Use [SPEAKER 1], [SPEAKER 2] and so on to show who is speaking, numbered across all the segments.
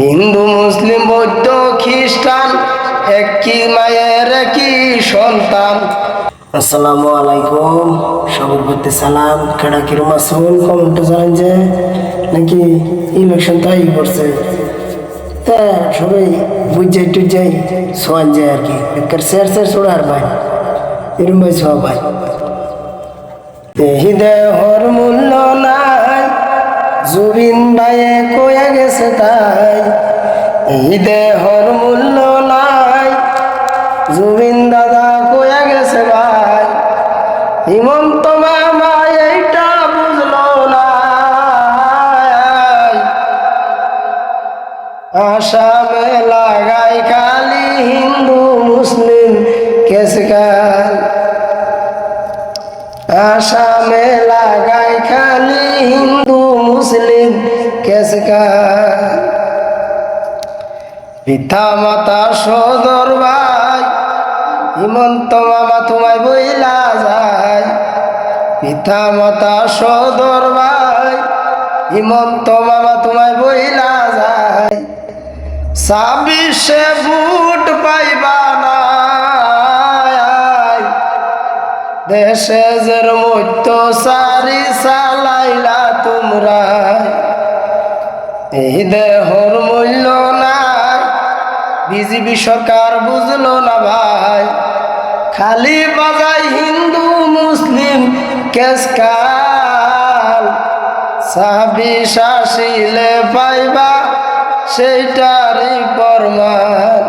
[SPEAKER 1] হিন্দু মুসলিম বৌদ্ধ খ্রিস্টান একই মায়ের একই সন্তান। আসসালামু আলাইকুম, সবার প্রতি সালাম। কেডা কিরম আসুন কমেন্টে জানান যে নাকি ইলেকশন তাই করছে, সবাই বুঝাই টুজাই সোয়ান যায় আর কি, বেকার শেয়ার ছোড়ার ভাই এরম ভাই সব ভাই। এই দেহর মূল্য নাই, জুবিন ভাইয়ে কয়ে গেছে তাই। এই দেহর মূল্য নাই, জুবিন দাদা কয়ে গেছে ভাই। হিমন্ত মামা এইটা বুঝলো না, আসামে লাগাই খালি হিন্দু মুসলিম কেসকাল। আসামে লাগাই খালি হিন্দু মুসলিম কেসকাল। পিতা মাতা সদর ভাই, হিমন্ত মামা তোমায় বইলা যায়। পিতা মাতা সদর ভাই, হিমন্ত মামা তোমায় বইলা যায়। 26 ভোট পাইবা না, দেশে যের মধ্য সারি চালাইলা তোমরা। এই দেহর মূল্য নাই, বিজেপি সরকার বুঝলো না ভাই। খালি বাজাই হিন্দু মুসলিম কেসকাল। 26 আসিলে পাইবা সেইটারই প্রমাণ।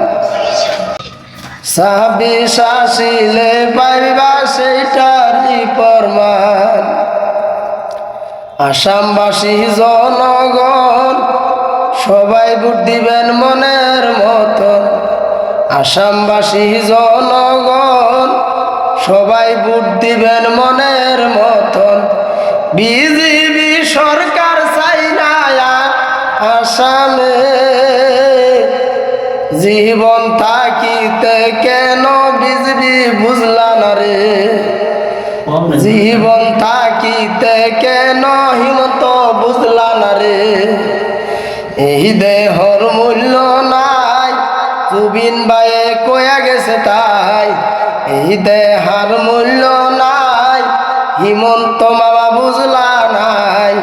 [SPEAKER 1] 26 আসিলে পাইবা সেইটারই প্রমাণ। আসামবাসী জনগণ সবাই ভোট দিবেন মনের মতন। আসামবাসী জনগণ সবাই ভোট দিবেন মনের মতন। বিজেপি সরকার চাই না আসামে, জীবন থাকিতে কেন বিজেপি বুঝলা না রে। জীবন থাকিতে কেন হিমন্ত বুঝলা না রে। এই দেহর মূল্য নাই, জুবিন ভাইয়ে কয়া গেছে তাই। এই দেহার মূল্য নাই, হিমন্ত মামা বুঝলা নাই।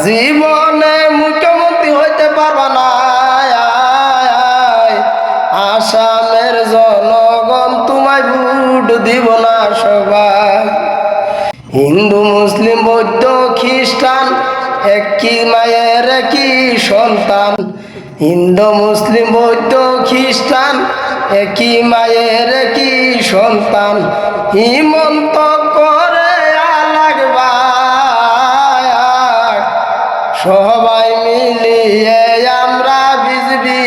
[SPEAKER 1] জীবনে মুখ্যমন্ত্রী হইতে পারবা না, আসামের জনগণ তোমায় ভোট দিব না সবাই। হিন্দু মুসলিম বৌদ্ধ খ্রিস্টান একই মায়ের একই সন্তান। হিন্দু মুসলিম বৌদ্ধ খ্রিস্টান একই মায়ের একই সন্তান। হিমন্ত করে আলাগ ভাই, সবাই মিলিয়ে আমরা বিজেপি